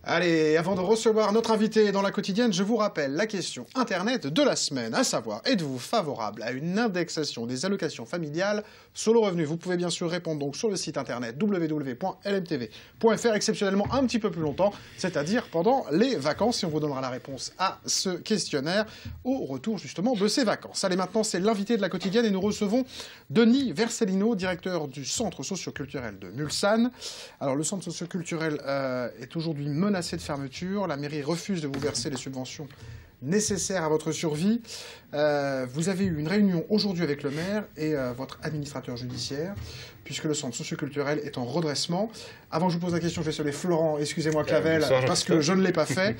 Allez, avant de recevoir notre invité dans la quotidienne, je vous rappelle la question Internet de la semaine, à savoir, êtes-vous favorable à une indexation des allocations familiales sur le revenu? Vous pouvez bien sûr répondre donc sur le site internet www.lmtv.fr, exceptionnellement un petit peu plus longtemps, c'est-à-dire pendant les vacances, et on vous donnera la réponse à ce questionnaire au retour justement de ces vacances. Allez, maintenant c'est l'invité de la quotidienne et nous recevons Denis Versellino, directeur du centre socioculturel de Mulsanne. Alors le centre socioculturel est aujourd'hui menacé de fermeture. La mairie refuse de vous verser les subventions nécessaires à votre survie. Vous avez eu une réunion aujourd'hui avec le maire et votre administrateur judiciaire, puisque le centre socioculturel est en redressement. Avant que je vous pose la question, je vais saluer Florent, excusez-moi Clavel, parce que je ne l'ai pas fait.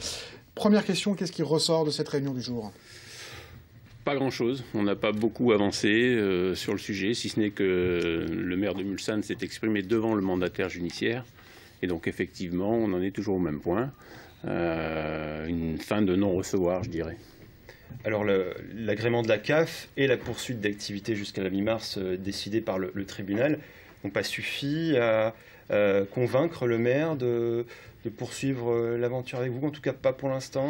Première question, qu'est-ce qui ressort de cette réunion du jour ? Pas grand-chose. On n'a pas beaucoup avancé sur le sujet, si ce n'est que le maire de Mulsanne s'est exprimé devant le mandataire judiciaire. Et donc, effectivement, on en est toujours au même point. Une fin de non-recevoir, je dirais. Alors, l'agrément de la CAF et la poursuite d'activité jusqu'à la mi-mars décidée par le tribunal n'ont pas suffi à convaincre le maire de poursuivre l'aventure avec vous, en tout cas pas pour l'instant.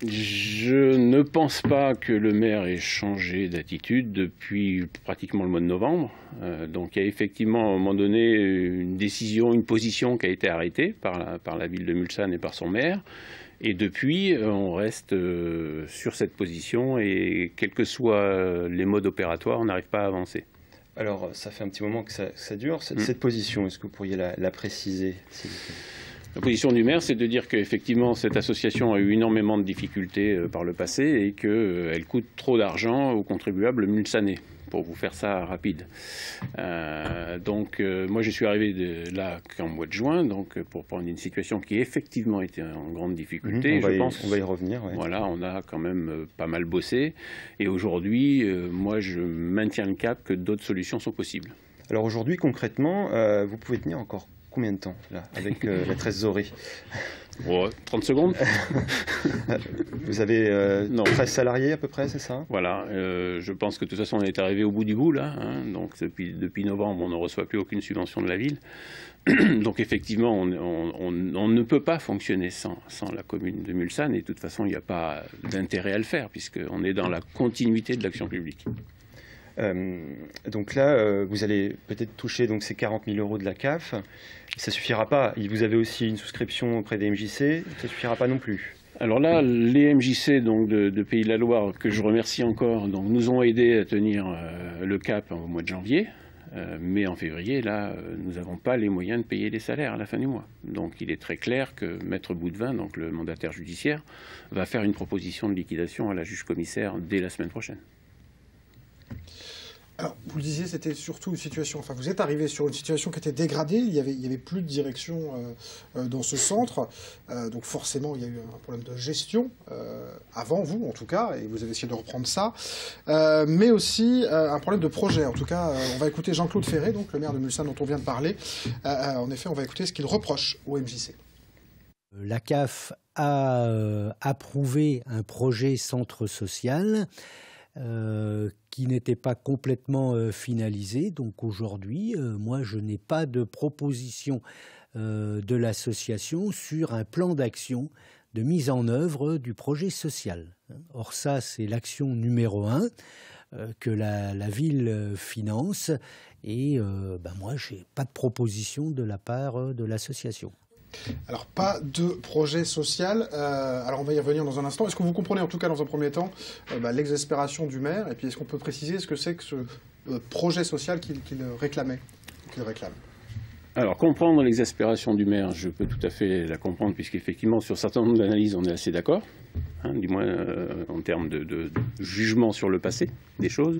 Je ne pense pas que le maire ait changé d'attitude depuis pratiquement le mois de novembre. Donc il y a effectivement à un moment donné une décision, une position qui a été arrêtée par la ville de Mulsanne et par son maire. Et depuis, on reste sur cette position et quels que soient les modes opératoires, on n'arrive pas à avancer. Alors ça fait un petit moment que ça dure, cette position. Est-ce que vous pourriez la préciser, s'il vous plaît ? La position du maire, c'est de dire qu'effectivement, cette association a eu énormément de difficultés par le passé et qu'elle coûte trop d'argent aux contribuables mulsannais, pour vous faire ça rapide. Moi, je suis arrivé là qu'en mois de juin, donc pour prendre une situation qui effectivement était en grande difficulté. On va y revenir. Ouais. Voilà, on a quand même pas mal bossé. Et aujourd'hui, moi, je maintiens le cap que d'autres solutions sont possibles. Alors aujourd'hui, concrètement, vous pouvez tenir encore combien de temps, là, avec la trésorerie? 30 secondes. Vous avez 13 salariés à peu près, c'est ça? Voilà, je pense que de toute façon on est arrivé au bout du bout là, hein, donc depuis novembre on ne reçoit plus aucune subvention de la ville. Donc effectivement on ne peut pas fonctionner sans la commune de Mulsanne et de toute façon il n'y a pas d'intérêt à le faire puisqu'on est dans la continuité de l'action publique. Donc là, vous allez peut-être toucher donc, ces 40 000 € de la CAF. Ça ne suffira pas. Vous avez aussi une souscription auprès des MJC. Ça ne suffira pas non plus. Alors là, les MJC donc, de Pays de la Loire, que je remercie encore, donc, nous ont aidés à tenir le cap au mois de janvier. Mais en février, là, nous n'avons pas les moyens de payer les salaires à la fin du mois. Donc il est très clair que Maître Boudvin, donc le mandataire judiciaire, va faire une proposition de liquidation à la juge-commissaire dès la semaine prochaine. Alors, vous le disiez, c'était surtout une situation... Enfin, vous êtes arrivé sur une situation qui était dégradée. Il y avait plus de direction dans ce centre. Donc, forcément, il y a eu un problème de gestion, avant vous, en tout cas, et vous avez essayé de reprendre ça. Mais aussi un problème de projet. En tout cas, on va écouter Jean-Claude Ferré, donc le maire de Mulsanne dont on vient de parler. En effet, on va écouter ce qu'il reproche au MJC. La CAF a approuvé un projet centre social qui n'était pas complètement finalisé. Donc aujourd'hui, moi, je n'ai pas de proposition de l'association sur un plan d'action de mise en œuvre du projet social. Or ça, c'est l'action numéro 1 que la ville finance. Et moi, je n'ai pas de proposition de la part de l'association. Alors, pas de projet social. Alors, on va y revenir dans un instant. Est-ce que vous comprenez, en tout cas, dans un premier temps, l'exaspération du maire? Et puis, est-ce qu'on peut préciser ce que c'est que ce projet social qu'il réclame? Alors, comprendre l'exaspération du maire, je peux tout à fait la comprendre, puisqu'effectivement, sur un certain nombre d'analyses, on est assez d'accord, hein, du moins en termes de jugement sur le passé des choses.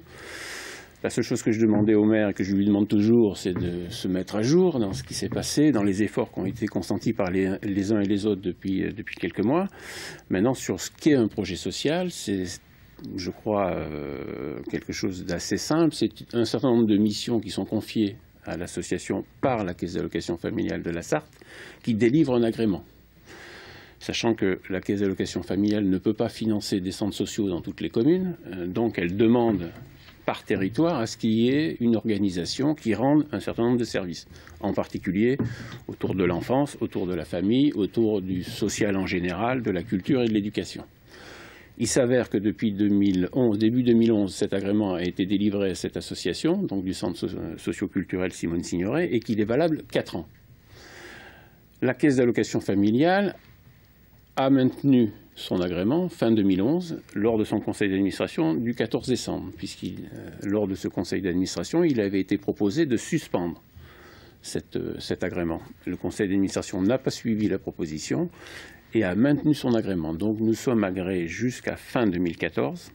La seule chose que je demandais au maire et que je lui demande toujours, c'est de se mettre à jour dans ce qui s'est passé, dans les efforts qui ont été consentis par les uns et les autres depuis quelques mois. Maintenant, sur ce qu'est un projet social, c'est, je crois, quelque chose d'assez simple. C'est un certain nombre de missions qui sont confiées à l'association par la Caisse d'allocation familiale de la Sarthe, qui délivre un agrément. Sachant que la Caisse d'allocation familiale ne peut pas financer des centres sociaux dans toutes les communes, donc elle demande par territoire à ce qu'il y ait une organisation qui rende un certain nombre de services, en particulier autour de l'enfance, autour de la famille, autour du social en général, de la culture et de l'éducation. Il s'avère que depuis 2011, début 2011, cet agrément a été délivré à cette association, donc du centre socio-culturel Simone Signoret, et qu'il est valable 4 ans. La caisse d'allocation familiale a maintenu son agrément fin 2011 lors de son conseil d'administration du 14 décembre, lors de ce conseil d'administration, il avait été proposé de suspendre cet agrément. Le conseil d'administration n'a pas suivi la proposition et a maintenu son agrément. Donc nous sommes agréés jusqu'à fin 2014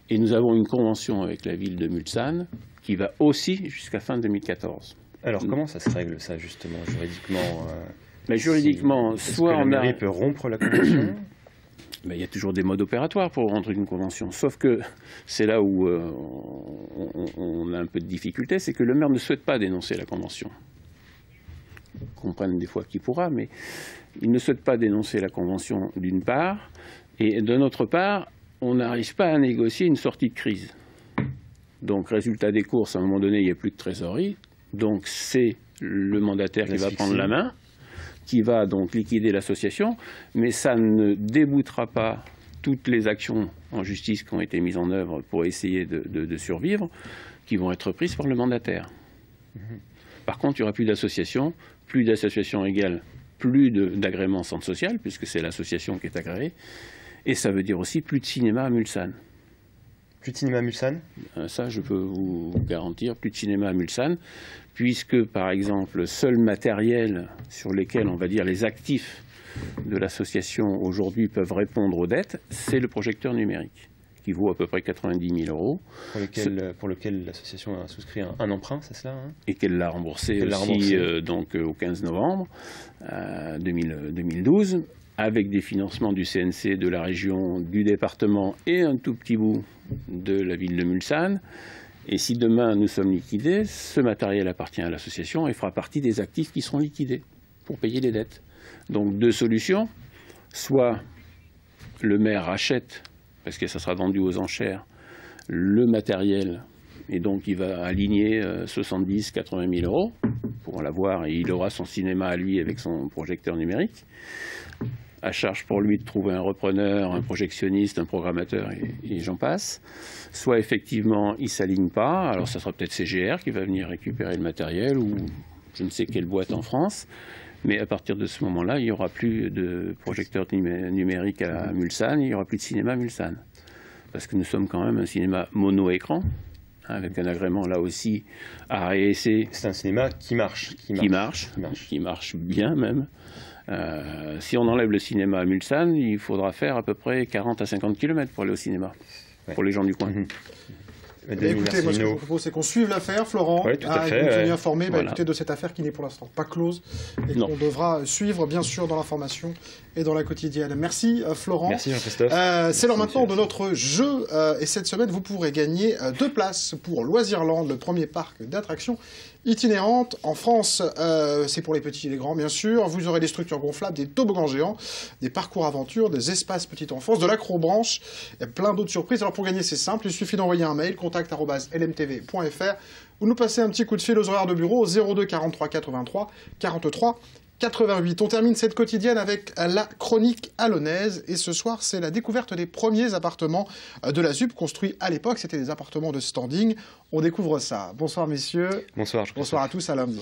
et nous avons une convention avec la ville de Mulsanne qui va aussi jusqu'à fin 2014. Alors comment ça se règle ça justement juridiquement juridiquement, soit la mairie peut rompre la convention. Il y a toujours des modes opératoires pour rompre une convention, sauf que c'est là où on a un peu de difficulté, c'est que le maire ne souhaite pas dénoncer la convention. On comprenne des fois qui pourra, mais il ne souhaite pas dénoncer la convention d'une part, et de notre part, on n'arrive pas à négocier une sortie de crise. Donc, résultat des courses, à un moment donné, il n'y a plus de trésorerie, donc c'est le mandataire qui va prendre la main, qui va donc liquider l'association, mais ça ne déboutera pas toutes les actions en justice qui ont été mises en œuvre pour essayer de survivre, qui vont être prises par le mandataire. Par contre, il n'y aura plus d'association égale plus d'agrément centre social, puisque c'est l'association qui est agréée, et ça veut dire aussi plus de cinéma à Mulsanne. Plus de cinéma à Mulsanne ? Ça, je peux vous garantir, plus de cinéma à Mulsanne, puisque, par exemple, seul matériel sur lesquels, on va dire, les actifs de l'association aujourd'hui peuvent répondre aux dettes, c'est le projecteur numérique, qui vaut à peu près 90 000 €. Pour lequel l'association a souscrit un emprunt, c'est cela et qu'elle l'a remboursé aussi donc, au 15 novembre 2012, avec des financements du CNC, de la région, du département et un tout petit bout de la ville de Mulsanne. Et si demain nous sommes liquidés, ce matériel appartient à l'association et fera partie des actifs qui seront liquidés pour payer les dettes. Donc deux solutions, soit le maire rachète, parce que ça sera vendu aux enchères, le matériel, et donc il va aligner 70 000 80 000 € pour l'avoir, et il aura son cinéma à lui avec son projecteur numérique. À charge pour lui de trouver un repreneur, un projectionniste, un programmateur, et j'en passe. Soit effectivement, il ne s'aligne pas, alors ça sera peut-être CGR qui va venir récupérer le matériel, ou je ne sais quelle boîte en France, mais à partir de ce moment-là, il n'y aura plus de projecteur numérique à Mulsanne, il n'y aura plus de cinéma à Mulsanne. Parce que nous sommes quand même un cinéma mono-écran, avec un agrément là aussi à réessayer. C'est un cinéma qui marche. Qui marche bien même. Si on enlève le cinéma à Mulsanne, il faudra faire à peu près 40 à 50 km pour aller au cinéma, pour les gens du coin. Écoutez, moi ce que je vous propose, c'est qu'on suive l'affaire, Florent. Oui, tout à fait. Vous nous tenez informé Voilà. écoutez, de cette affaire qui n'est pour l'instant pas close et qu'on devra suivre, bien sûr, dans l'information et dans la quotidienne. Merci, Florent. Merci, Jean-Christophe. C'est l'heure maintenant de notre jeu. Et cette semaine, vous pourrez gagner 2 places pour Loisirland, le premier parc d'attractions itinérantes en France. C'est pour les petits et les grands, bien sûr. Vous aurez des structures gonflables, des toboggans géants, des parcours aventures, des espaces petite enfance, de l'acrobranche et plein d'autres surprises. Alors pour gagner, c'est simple. Il suffit d'envoyer un mail, contact@lmtv.fr, ou nous passer un petit coup de fil aux horaires de bureau au 02 43 83 43 88. On termine cette quotidienne avec la chronique allonaise. Et ce soir, c'est la découverte des premiers appartements de la ZUP construits à l'époque. C'était des appartements de standing. On découvre ça. Bonsoir, messieurs. Bonsoir. Bonsoir à tous, à l'homme.